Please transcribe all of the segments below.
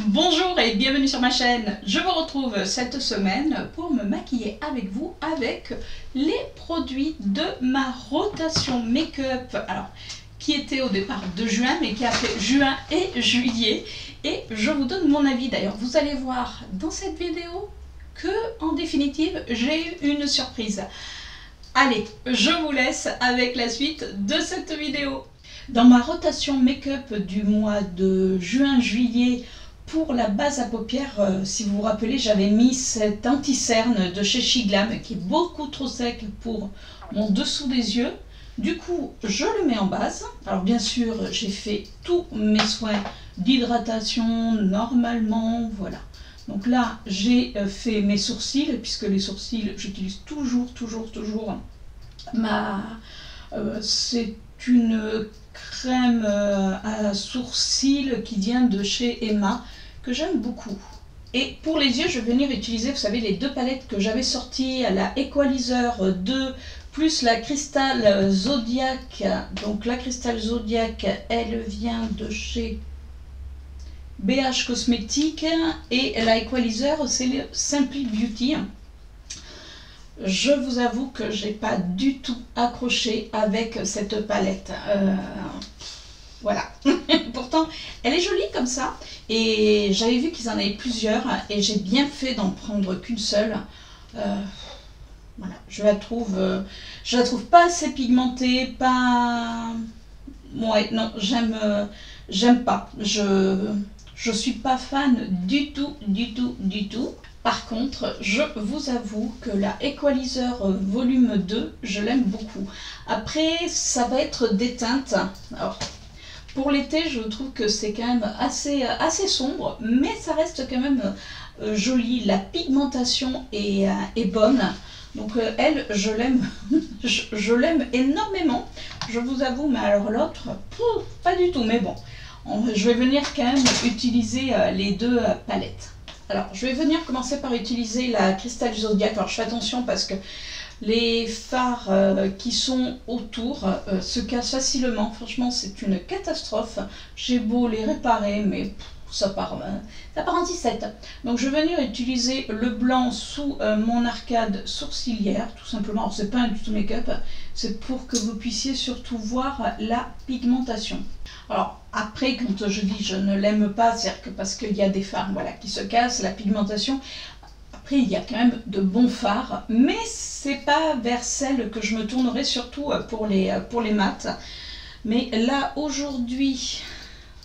Bonjour et bienvenue sur ma chaîne. Je vous retrouve cette semaine pour me maquiller avec vous avec les produits de ma rotation make-up. Alors, qui était au départ de juin mais qui a fait juin et juillet. Et je vous donne mon avis. D'ailleurs, vous allez voir dans cette vidéo que, en définitive, j'ai eu une surprise. Allez, je vous laisse avec la suite de cette vidéo. Dans ma rotation make-up du mois de juin-juillet, pour la base à paupières, si vous vous rappelez, j'avais mis cet anti-cerne de chez Shiglam qui est beaucoup trop sec pour mon dessous des yeux. Du coup, je le mets en base. Alors bien sûr, j'ai fait tous mes soins d'hydratation normalement, voilà. Donc là, j'ai fait mes sourcils, puisque les sourcils, j'utilise toujours ma... c'est une crème à sourcils qui vient de chez Emma, que j'aime beaucoup. Et pour les yeux, je vais venir utiliser, vous savez, les deux palettes que j'avais sorties, la Equalizer 2 plus la Crystal Zodiac. Donc la Crystal Zodiac, elle vient de chez BH Cosmétiques et la Equalizer, c'est le Simply Beauty. Je vous avoue que j'ai pas du tout accroché avec cette palette. Voilà. Pourtant, elle est jolie comme ça. Et j'avais vu qu'ils en avaient plusieurs. Et j'ai bien fait d'en prendre qu'une seule. Voilà. Je la trouve pas assez pigmentée. Pas... Ouais, non, j'aime pas. Je suis pas fan du tout. Par contre, je vous avoue que la Equalizer volume 2, je l'aime beaucoup. Après, ça va être des teintes. Alors, pour l'été, je trouve que c'est quand même assez sombre, mais ça reste quand même joli. La pigmentation est bonne. Donc elle, je l'aime je l'aime énormément. Je vous avoue, mais alors l'autre, pas du tout. Mais bon, je vais venir quand même utiliser les deux palettes. Alors, je vais venir commencer par utiliser la Crystal Zodiac. Alors, je fais attention parce que les fards qui sont autour se cassent facilement. Franchement, c'est une catastrophe. J'ai beau les réparer, mais ça part en 17. Donc, je vais venir utiliser le blanc sous mon arcade sourcilière, tout simplement. Alors, c'est pas du tout make-up, c'est pour que vous puissiez surtout voir la pigmentation. Alors, après, quand je dis je ne l'aime pas, c'est-à-dire que parce qu'il y a des fards voilà, qui se cassent, la pigmentation. Après, il y a quand même de bons fards, mais c'est pas vers celle que je me tournerai, surtout pour les mats. Mais là, aujourd'hui,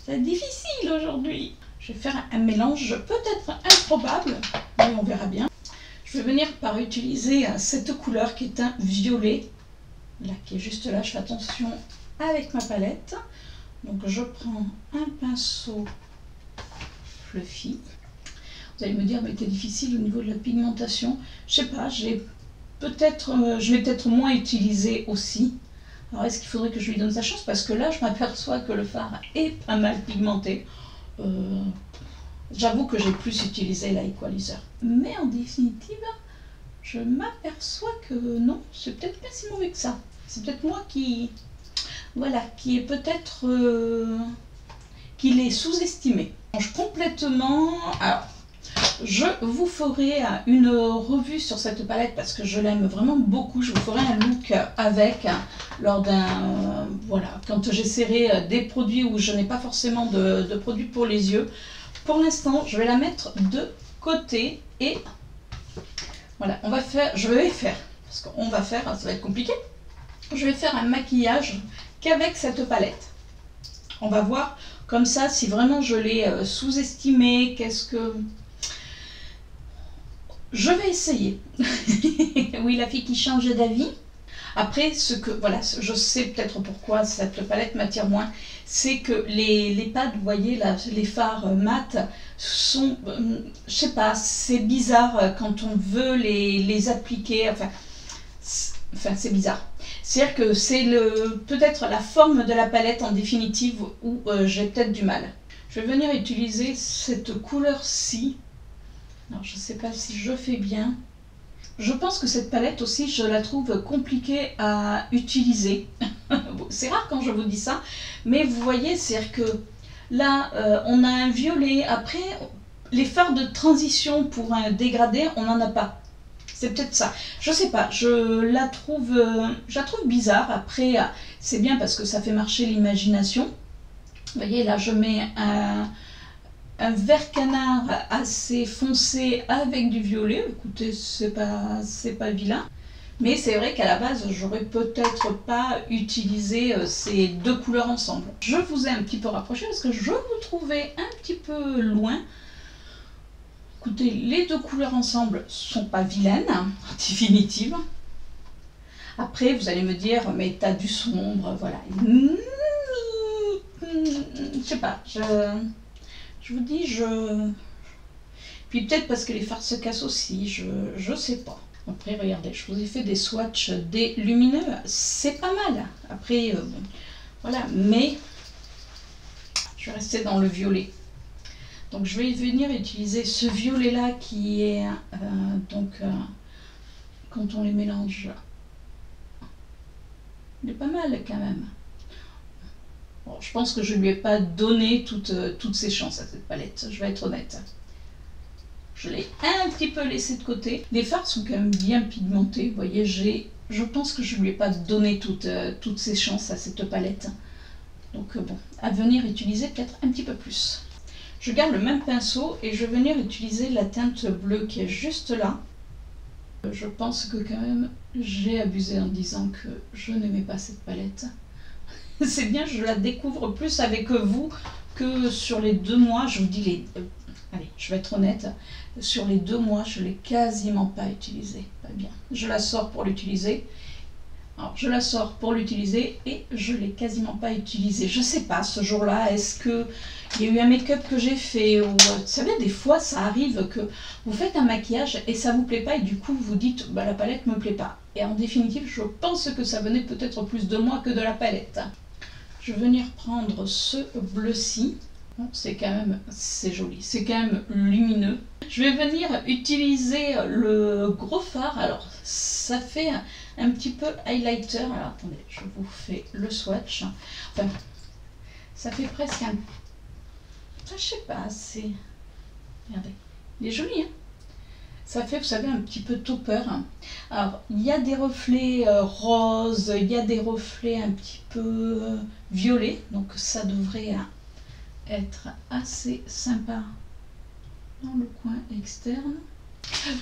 c'est difficile aujourd'hui. Je vais faire un mélange peut-être improbable, mais on verra bien. Je vais venir par utiliser cette couleur qui est un violet, là, qui est juste là. Je fais attention avec ma palette. Donc je prends un pinceau fluffy. Vous allez me dire, mais c'est difficile au niveau de la pigmentation. Je sais pas, je l'ai peut-être moins utilisé aussi. Alors est-ce qu'il faudrait que je lui donne sa chance? Parce que là, je m'aperçois que le fard est pas mal pigmenté. J'avoue que j'ai plus utilisé la Equalizer. Mais en définitive, je m'aperçois que non, c'est peut-être pas si mauvais que ça. C'est peut-être moi qui... Voilà, qui est peut-être qu'il est sous-estimé. Je change complètement. Alors, je vous ferai une revue sur cette palette parce que je l'aime vraiment beaucoup. Je vous ferai un look avec lors d'un voilà, quand j'essaierai des produits où je n'ai pas forcément de produits pour les yeux. Pour l'instant, je vais la mettre de côté et voilà, je vais faire parce qu'on va faire, ça va être compliqué. Je vais faire un maquillage qu'avec cette palette. On va voir comme ça si vraiment je l'ai sous-estimé. Qu'est-ce que... Je vais essayer. Oui, la fille qui change d'avis. Après, voilà, je sais peut-être pourquoi cette palette m'attire moins. C'est que les pads, vous voyez, là, les fards mat sont... je sais pas, c'est bizarre quand on veut les appliquer. Enfin, c'est bizarre. C'est-à-dire que c'est peut-être la forme de la palette en définitive où j'ai peut-être du mal. Je vais venir utiliser cette couleur-ci. Alors, je ne sais pas si je fais bien. Je pense que cette palette aussi, je la trouve compliquée à utiliser. C'est rare quand je vous dis ça, mais vous voyez, c'est-à-dire que Là, on a un violet. Après, les fards de transition pour un dégradé, on n'en a pas. C'est peut-être ça. Je sais pas, je la trouve bizarre. Après, c'est bien parce que ça fait marcher l'imagination. Vous voyez, là, je mets un vert canard assez foncé avec du violet. Écoutez, c'est pas vilain. Mais c'est vrai qu'à la base, j'aurais peut-être pas utilisé ces deux couleurs ensemble. Je vous ai un petit peu rapproché parce que je vous trouvais un petit peu loin. Écoutez, les deux couleurs ensemble sont pas vilaines, en définitive. Après, vous allez me dire, mais t'as du sombre, voilà. Je sais pas, je vous dis, Puis peut-être parce que les fards se cassent aussi, je sais pas. Après, regardez, je vous ai fait des swatchs des lumineux, c'est pas mal. Après, bon, voilà, mais je vais rester dans le violet. Donc je vais venir utiliser ce violet là qui est quand on les mélange, il est pas mal quand même. Bon, je pense que je ne lui ai pas donné toutes ses chances à cette palette, je vais être honnête. Je l'ai un petit peu laissé de côté. Les fards sont quand même bien pigmentés, vous voyez, je pense que je ne lui ai pas donné toutes ses chances à cette palette. Donc bon, à venir utiliser peut-être un petit peu plus. Je garde le même pinceau et je vais venir utiliser la teinte bleue qui est juste là. Je pense que quand même j'ai abusé en disant que je n'aimais pas cette palette. C'est bien, je la découvre plus avec vous que sur les 2 mois. Je vous dis allez, je vais être honnête, sur les 2 mois, je ne l'ai quasiment pas utilisée. Pas bien. Je la sors pour l'utiliser. Alors, je la sors pour l'utiliser et je ne l'ai quasiment pas utilisée. Je ne sais pas, ce jour-là, est-ce qu'il y a eu un make-up que j'ai fait ou, vous savez, des fois, ça arrive que vous faites un maquillage et ça ne vous plaît pas et du coup, vous dites, bah, la palette ne me plaît pas. Et en définitive, je pense que ça venait peut-être plus de moi que de la palette. Je vais venir prendre ce bleu-ci. C'est quand même, c'est joli, c'est quand même lumineux. Je vais venir utiliser le gros fard. Alors, ça fait un petit peu highlighter. Alors, attendez, je vous fais le swatch. Enfin, ça fait presque un... Je sais pas, c'est... Regardez, il est joli, hein. Ça fait, vous savez, un petit peu topper. Alors, il y a des reflets roses, il y a des reflets un petit peu violets. Donc, ça devrait être assez sympa dans le coin externe.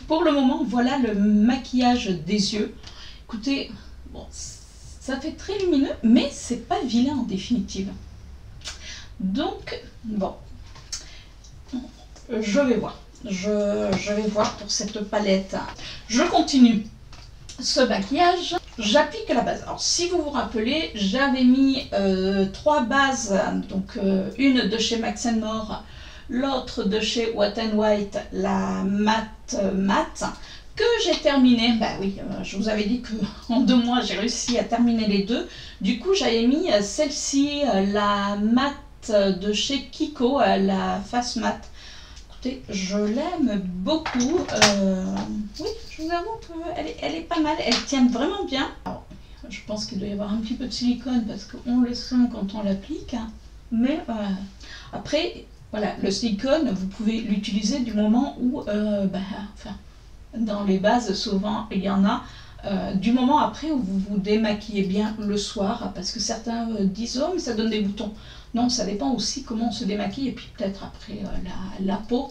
Pour le moment, voilà le maquillage des yeux. Écoutez, bon, ça fait très lumineux, mais c'est pas vilain en définitive. Donc, bon, je vais voir. Je vais voir pour cette palette. Je continue ce maquillage. J'applique la base. Alors, si vous vous rappelez, j'avais mis 3 bases. Donc, une de chez Max & More, l'autre de chez Wet n White, la matte que j'ai terminé. Bah oui, je vous avais dit qu'en 2 mois, j'ai réussi à terminer les deux. Du coup, j'avais mis celle-ci, la matte de chez Kiko, la face matte. Je l'aime beaucoup. Oui, je vous avoue qu'elle est pas mal. Elle tient vraiment bien. Alors, je pense qu'il doit y avoir un petit peu de silicone parce qu'on le sent quand on l'applique. Mais après, voilà, le silicone, vous pouvez l'utiliser du moment où, enfin, dans les bases, souvent, il y en a. Du moment après où vous vous démaquillez bien le soir, parce que certains disent « Oh, mais ça donne des boutons ». Non, ça dépend aussi comment on se démaquille et puis peut-être après la peau.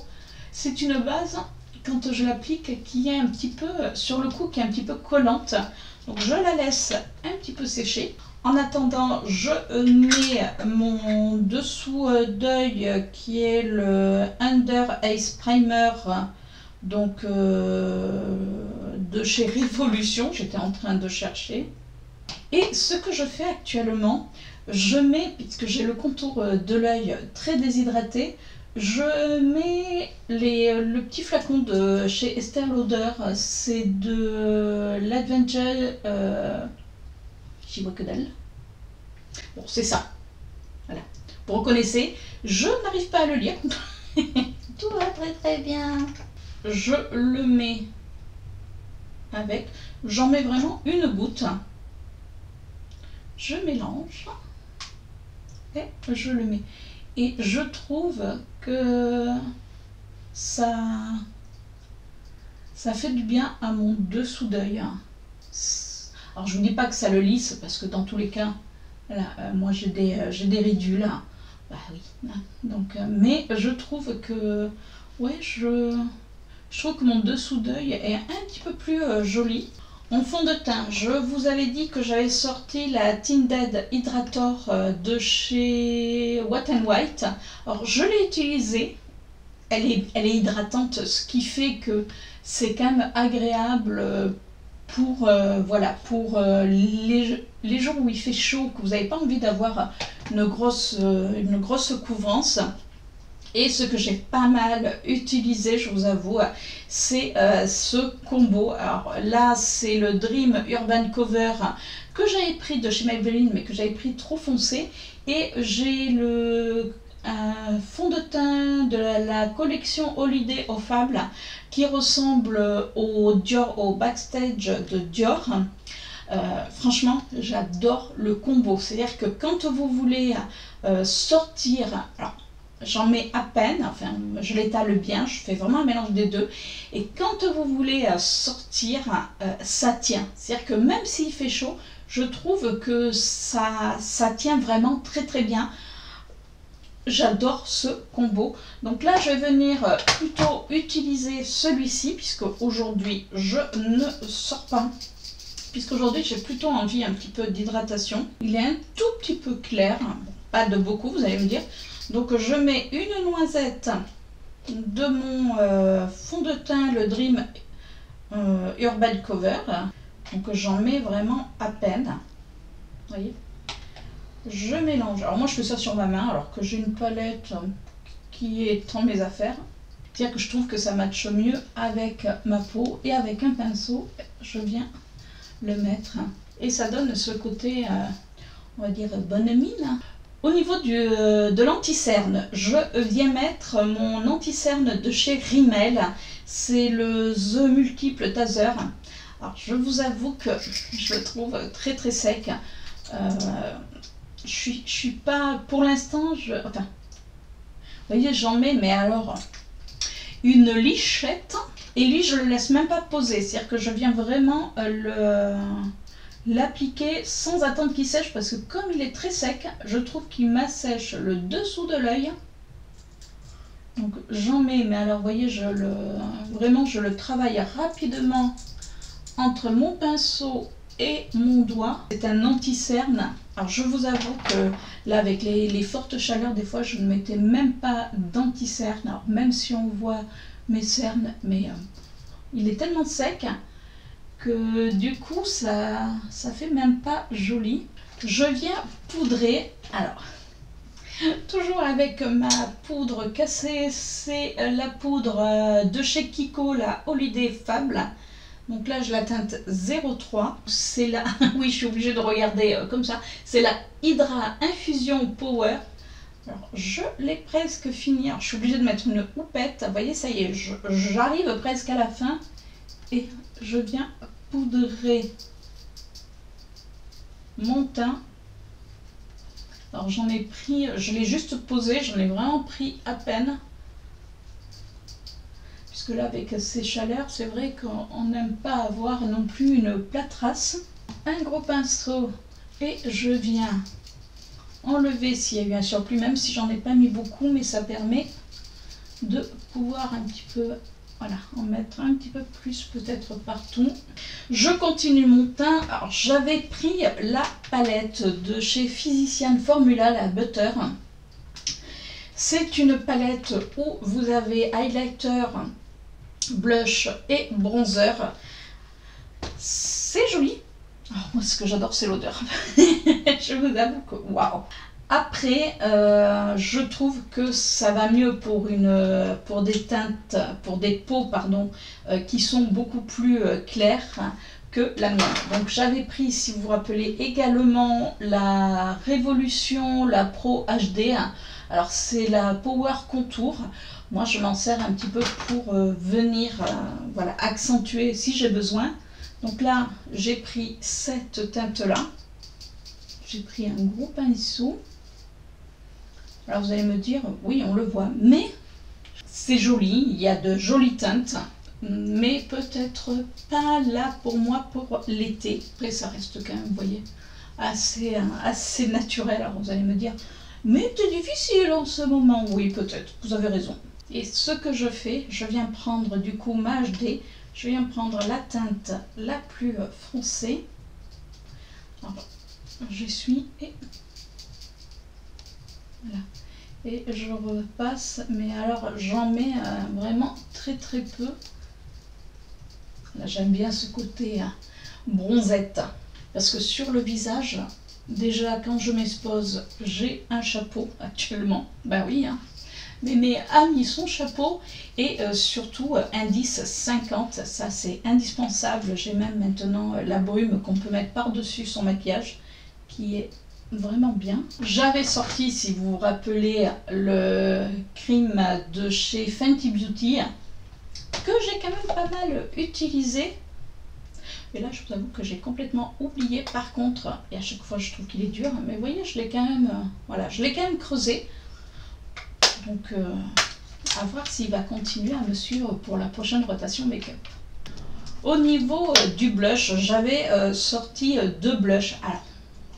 C'est une base, quand je l'applique, qui est un petit peu, sur le coup, qui est un petit peu collante. Donc je la laisse un petit peu sécher. En attendant, je mets mon dessous d'œil qui est le Under Eyes Primer, donc de chez Revolution. J'étais en train de chercher. Et ce que je fais actuellement, je mets, puisque j'ai le contour de l'œil très déshydraté, je mets le petit flacon de chez Estée Lauder, c'est de l'Adventure, j'y vois que dalle. Bon, c'est ça, voilà, vous reconnaissez, je n'arrive pas à le lire, tout va très très bien. Je le mets avec, j'en mets vraiment une goutte, je mélange et je le mets. Et je trouve que ça fait du bien à mon dessous d'œil. Alors je ne vous dis pas que ça le lisse, parce que dans tous les cas, là, moi j'ai des ridules. Bah oui. Donc, mais je trouve que, ouais, je trouve que mon dessous d'œil est un petit peu plus joli. En fond de teint, je vous avais dit que j'avais sorti la Tinted Hydrator de chez Wet n White. Alors je l'ai utilisée, elle est hydratante, ce qui fait que c'est quand même agréable pour, voilà, pour les jours où il fait chaud, que vous n'avez pas envie d'avoir une grosse couvrance. Et ce que j'ai pas mal utilisé, je vous avoue, c'est ce combo. Alors là, c'est le Dream Urban Cover que j'avais pris de chez Maybelline, mais que j'avais pris trop foncé. Et j'ai le fond de teint de la collection Holiday of Fable qui ressemble au Dior, au Backstage de Dior. Franchement, j'adore le combo. C'est-à-dire que quand vous voulez sortir... Alors, j'en mets à peine, enfin je l'étale bien, je fais vraiment un mélange des deux. Et quand vous voulez sortir, ça tient. C'est-à-dire que même s'il fait chaud, je trouve que ça tient vraiment très très bien. J'adore ce combo. Donc là, je vais venir plutôt utiliser celui-ci, puisque aujourd'hui, je ne sors pas. Puisqu'aujourd'hui, j'ai plutôt envie un petit peu d'hydratation. Il est un tout petit peu clair, pas de beaucoup, vous allez me dire. Donc je mets une noisette de mon fond de teint, le Dream Urban Cover. Donc j'en mets vraiment à peine. Vous voyez, je mélange. Alors moi je fais ça sur ma main alors que j'ai une palette qui est dans mes affaires. C'est-à-dire que je trouve que ça matche mieux avec ma peau et avec un pinceau. Je viens le mettre et ça donne ce côté, on va dire, bonne mine. Au niveau de l'anti-cerne, je viens mettre mon anti-cerne de chez Rimmel. C'est le The Multiple Taser. Alors, je vous avoue que je le trouve très très sec. Je suis pas, pour l'instant, enfin, vous voyez, j'en mets, mais alors, une lichette. Et lui, je le laisse même pas poser. C'est-à-dire que je viens vraiment l'appliquer sans attendre qu'il sèche, parce que comme il est très sec, je trouve qu'il m'assèche le dessous de l'œil. Donc j'en mets, mais alors vous voyez, vraiment je le travaille rapidement entre mon pinceau et mon doigt. C'est un anti-cerne. Alors je vous avoue que là, avec les fortes chaleurs, des fois je ne mettais même pas d'anti-cerne. Alors même si on voit mes cernes, mais il est tellement sec que du coup ça fait même pas joli. Je viens poudrer, alors toujours avec ma poudre cassée, c'est la poudre de chez Kiko, la Holiday Fable. Donc là je la teinte 03, c'est la, oui je suis obligée de regarder comme ça, c'est la Hydra Infusion Power. Alors je l'ai presque fini, alors je suis obligée de mettre une houppette, vous voyez ça y est, j'arrive presque à la fin et je viens poudrer mon teint. Alors j'en ai pris, je l'ai juste posé, j'en ai vraiment pris à peine. Puisque là avec ces chaleurs, c'est vrai qu'on n'aime pas avoir non plus une plâtrasse. Un gros pinceau et je viens enlever s'il y a eu un surplus, même si j'en ai pas mis beaucoup, mais ça permet de pouvoir un petit peu... Voilà, en mettre un petit peu plus peut-être partout. Je continue mon teint. Alors j'avais pris la palette de chez Physician Formula, la Butter. C'est une palette où vous avez highlighter, blush et bronzer. C'est joli. Oh, moi ce que j'adore c'est l'odeur. Je vous avoue que waouh. Après, je trouve que ça va mieux pour des teintes, pour des peaux pardon, qui sont beaucoup plus claires que la mienne. Donc j'avais pris, si vous vous rappelez, également la Révolution, la Pro HD. Alors c'est la Power Contour. Moi je m'en sers un petit peu pour venir voilà, accentuer si j'ai besoin. Donc là j'ai pris cette teinte là. J'ai pris un gros pinceau. Alors vous allez me dire, oui, on le voit, mais c'est joli, il y a de jolies teintes, mais peut-être pas là pour moi pour l'été. Après, ça reste quand même, vous voyez, assez naturel. Alors vous allez me dire, mais c'est difficile en ce moment. Oui, peut-être, vous avez raison. Et ce que je fais, je viens prendre du coup ma HD, je viens prendre la teinte la plus foncée. Alors, j'essuie et voilà. Et je repasse, mais alors j'en mets vraiment très peu. Là, j'aime bien ce côté bronzette, parce que sur le visage, déjà quand je m'expose, j'ai un chapeau actuellement, bah oui, hein. Mais mes a mis son chapeau et surtout indice 50, ça c'est indispensable. J'ai même maintenant la brume qu'on peut mettre par-dessus son maquillage, qui est vraiment bien. J'avais sorti, si vous vous rappelez, le cream de chez Fenty Beauty, que j'ai quand même pas mal utilisé. Mais là, je vous avoue que j'ai complètement oublié. Par contre, et à chaque fois, je trouve qu'il est dur, mais vous voyez, je l'ai quand même, voilà, je l'ai quand même creusé. Donc, à voir s'il va continuer à me suivre pour la prochaine rotation make-up. Au niveau du blush, j'avais sorti 2 blushs. Alors,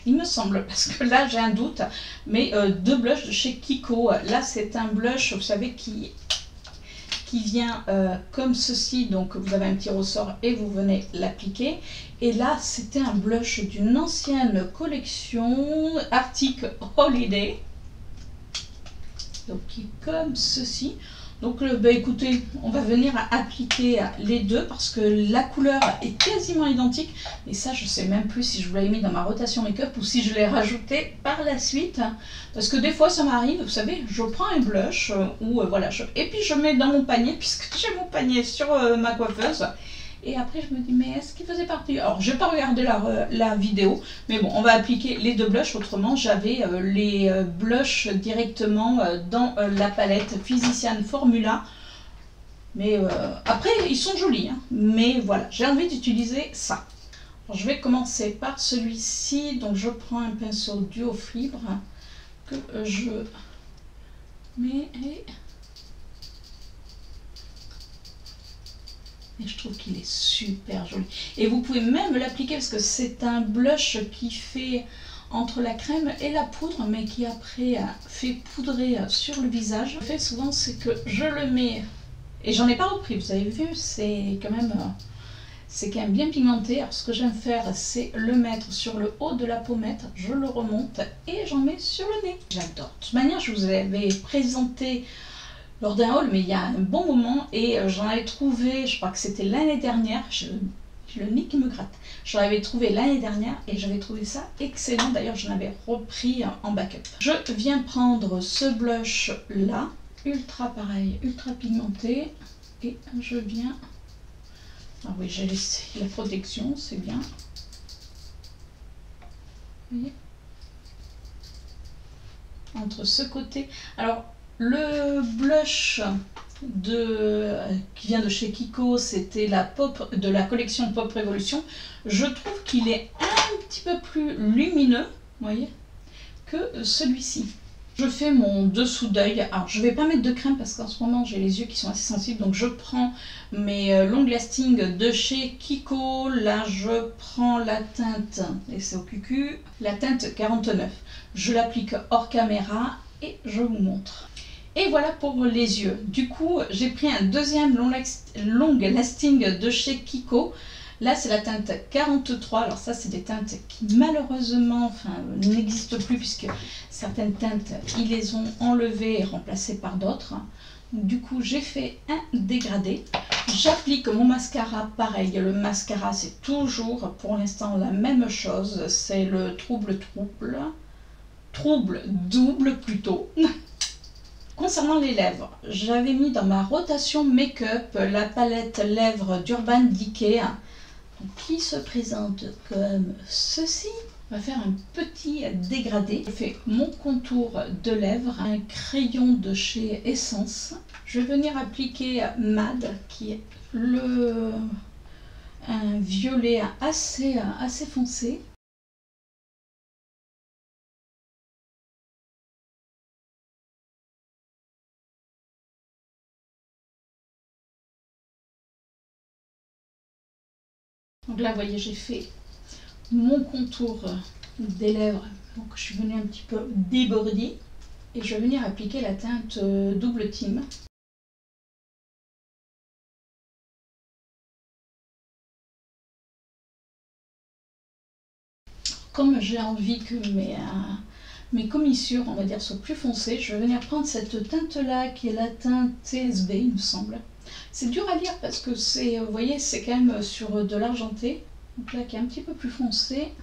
il me semble, parce que là j'ai un doute, mais 2 blushs de chez Kiko. Là, c'est un blush, vous savez, qui vient comme ceci. Donc, vous avez un petit ressort et vous venez l'appliquer. Et là, c'était un blush d'une ancienne collection Arctic Holiday. Donc qui est comme ceci. Donc bah, écoutez, on va venir appliquer les deux parce que la couleur est quasiment identique. Et ça, je sais même plus si je vous l'avais mis dans ma rotation make-up ou si je l'ai rajouté par la suite. Parce que des fois, ça m'arrive, vous savez, je prends un blush ou voilà, et puis je mets dans mon panier puisque j'ai mon panier sur ma coiffeuse. Et après, je me dis, mais est-ce qu'il faisait partie? Alors, je n'ai pas regardé la vidéo, mais bon, on va appliquer les 2 blushs. Autrement, j'avais les blushs directement dans la palette Physician Formula. Mais après, ils sont jolis, hein, mais voilà, j'ai envie d'utiliser ça. Alors, je vais commencer par celui-ci. Donc, je prends un pinceau duo fibre que je mets... Et je trouve qu'il est super joli. Et vous pouvez même l'appliquer parce que c'est un blush qui fait entre la crème et la poudre, mais qui après fait poudrer sur le visage. Ce que je fais souvent, c'est que je le mets, et j'en ai pas repris, vous avez vu, c'est quand même bien pigmenté. Alors ce que j'aime faire, c'est le mettre sur le haut de la pommette, je le remonte et j'en mets sur le nez. J'adore. De toute manière, je vous avais présenté lors d'un haul, mais il y a un bon moment, et j'en avais trouvé, je crois que c'était l'année dernière, j'ai le nez qui me gratte, j'en avais trouvé l'année dernière et j'avais trouvé ça excellent. D'ailleurs, j'en avais repris en backup. Je viens prendre ce blush là, ultra pareil, ultra pigmenté, et je viens, ah oui, j'ai laissé la protection, c'est bien, vous voyez, entre ce côté. Alors, le blush qui vient de chez Kiko, c'était de la collection Pop Révolution. Je trouve qu'il est un petit peu plus lumineux, vous voyez, que celui-ci. Je fais mon dessous d'œil. Alors, je ne vais pas mettre de crème parce qu'en ce moment, j'ai les yeux qui sont assez sensibles. Donc, je prends mes long lasting de chez Kiko. Là, je prends la teinte, et c'est au cucu, la teinte 49. Je l'applique hors caméra et je vous montre. Et voilà pour les yeux. Du coup, j'ai pris un deuxième long lasting de chez Kiko. Là, c'est la teinte 43. Alors ça, c'est des teintes qui malheureusement n'existent plus puisque certaines teintes, ils les ont enlevées et remplacées par d'autres. Du coup, j'ai fait un dégradé. J'applique mon mascara, pareil. Le mascara, c'est toujours pour l'instant la même chose. C'est le trouble double plutôt. Concernant les lèvres, j'avais mis dans ma rotation make-up la palette lèvres d'Urban Decay qui se présente comme ceci. On va faire un petit dégradé. Je fais mon contour de lèvres, un crayon de chez Essence. Je vais venir appliquer Mad qui est un violet assez foncé. Donc là, vous voyez, j'ai fait mon contour des lèvres. Donc je suis venue un petit peu déborder. Et je vais venir appliquer la teinte Double Team. Comme j'ai envie que mes commissures, on va dire, soient plus foncées, je vais venir prendre cette teinte-là, qui est la teinte TSB, il me semble. C'est dur à lire parce que c'est, vous voyez, c'est quand même sur de l'argenté. Donc là, qui est un petit peu plus foncé.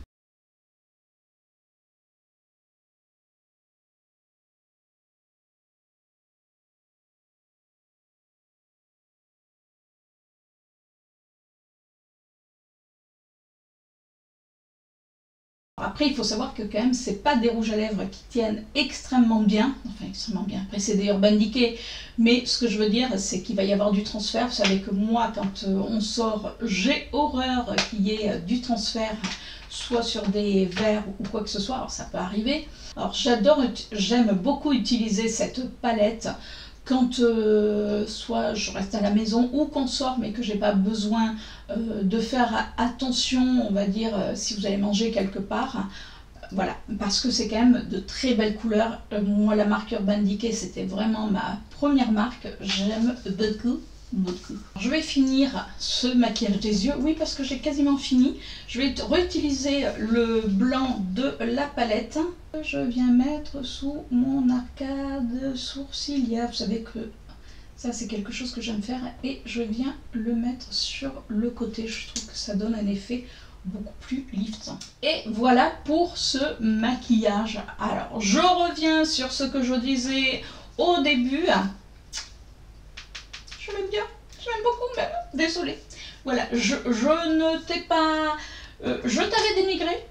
Après, il faut savoir que quand même, c'est pas des rouges à lèvres qui tiennent extrêmement bien. Enfin, extrêmement bien. Après, c'est des Urban Decay. Mais ce que je veux dire, c'est qu'il va y avoir du transfert. Vous savez que moi, quand on sort, j'ai horreur qu'il y ait du transfert, soit sur des verres ou quoi que ce soit. Alors, ça peut arriver. Alors, j'aime beaucoup utiliser cette palette quand soit je reste à la maison ou qu'on sort mais que j'ai pas besoin de faire attention, on va dire, si vous allez manger quelque part. Voilà, parce que c'est quand même de très belles couleurs. Moi, la marque Urban Decay, c'était vraiment ma première marque. J'aime beaucoup. Beaucoup. Je vais finir ce maquillage des yeux, oui, parce que j'ai quasiment fini. Je vais réutiliser le blanc de la palette. Je viens mettre sous mon arcade sourcilière. Vous savez que ça, c'est quelque chose que j'aime faire. Et je viens le mettre sur le côté. Je trouve que ça donne un effet beaucoup plus liftant. Et voilà pour ce maquillage. Alors, je reviens sur ce que je disais au début. Je l'aime bien, je l'aime beaucoup même, désolée. Voilà, je ne t'ai pas... je t'avais dénigré.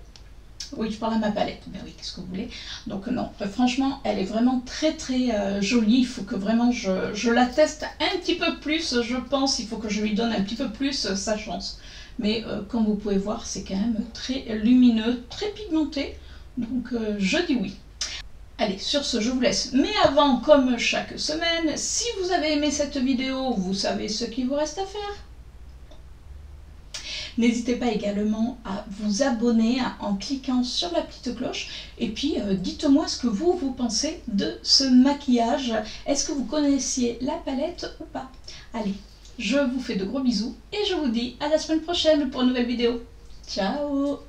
Oui, je parle à ma palette, ben oui, qu'est-ce que vous voulez. Donc non, franchement, elle est vraiment très très jolie. Il faut que vraiment je la teste un petit peu plus, je pense. Il faut que je lui donne un petit peu plus sa chance. Mais comme vous pouvez voir, c'est quand même très lumineux, très pigmenté. Donc je dis oui. Allez, sur ce, je vous laisse. Mais avant, comme chaque semaine, si vous avez aimé cette vidéo, vous savez ce qu'il vous reste à faire. N'hésitez pas également à vous abonner en cliquant sur la petite cloche. Et puis, dites-moi ce que vous pensez de ce maquillage. Est-ce que vous connaissiez la palette ou pas? Allez, je vous fais de gros bisous et je vous dis à la semaine prochaine pour une nouvelle vidéo. Ciao!